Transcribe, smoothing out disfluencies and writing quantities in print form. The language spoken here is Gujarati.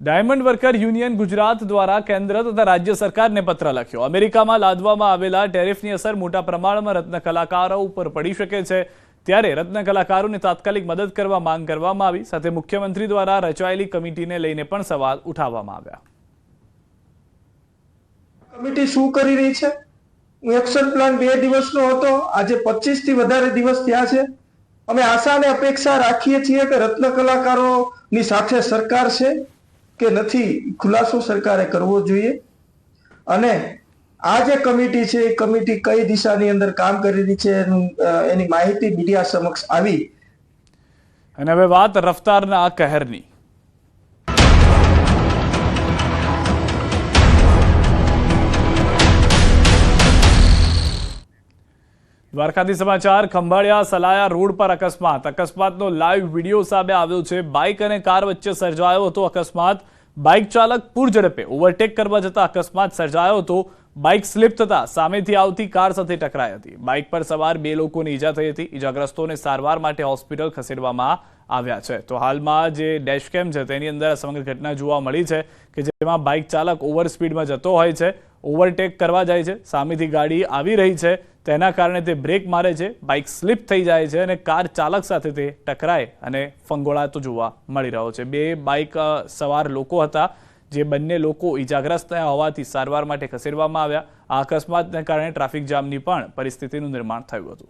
ડાયમંડ વર્કર યુનિયન ગુજરાત દ્વારા કેન્દ્ર તથા રાજ્ય સરકારને પત્ર લખ્યો। અમેરિકામાં લાદવામાં આવેલા ટેરિફની અસર મોટા પ્રમાણમાં રત્ન કલાકારો ઉપર પડી શકે છે, ત્યારે રત્ન કલાકારોને તાત્કાલિક મદદ કરવા માંગ કરવામાં આવી। સાથે મુખ્યમંત્રી દ્વારા રચાયેલી કમિટીને લઈને પણ સવાલ ઉઠાવવામાં આવ્યા। કમિટી શું કરી રહી છે? એક્શન પ્લાન 2 દિવસનો હતો, આજે 25 થી વધારે દિવસ થયા છે। અમે આશા અને અપેક્ષા રાખીએ છીએ કે રત્ન કલાકારોની સાથે સરકાર છે કે નથી, ખુલાસો સરકારે કરવો જોઈએ। અને આ જે કમિટી છે એ કમિટી કઈ દિશાની અંદર કામ કરી રહી છે એની માહિતી મીડિયા સમક્ષ આવી। અને હવે વાત રફતારના આ કહેરની। દ્વારકાથી સમાચાર। ખંભાળિયા સલાયા રોડ પર અકસ્માતનો લાઈવ વિડીયો સામે આવ્યો છે। બાઇક અને કાર વચ્ચે સર્જાયો હતો અકસ્માત। બાઇક ચાલક પૂર ઝડપે ઓવરટેક કરવા જતા અકસ્માત સર્જાયો હતો। બાઇક સ્લીપ થતા સામેથી આવતી કાર સાથે ટકરાઈ હતી। બાઇક પર સવાર 2 લોકોને ઈજા થઈ હતી। ઈજાગ્રસ્તોને સારવાર માટે હોસ્પિટલ ખસેડવામાં આવ્યા છે। તો હાલમાં જે ડેશકેમ છે તેની અંદર સમગ્ર ઘટના જોવા મળી છે કે જેમાં બાઇક ચાલક ઓવર સ્પીડમાં જતો હોય છે, ઓવરટેક કરવા જાય છે, સામેથી ગાડી આવી રહી છે, તેના કારણે તે બ્રેક મારે છે, બાઇક સ્લીપ થઈ જાય છે અને કાર ચાલક સાથે તે ટકરાય અને ફંગોળાતો જોવા મળી રહ્યો છે। 2 બાઇક સવાર લોકો હતા, જે બંને લોકો ઈજાગ્રસ્ત થયા હોવાથી સારવાર માટે ખસેડવામાં આવ્યા। આ અકસ્માતને કારણે ટ્રાફિક જામની પણ પરિસ્થિતિનું નિર્માણ થયું હતું।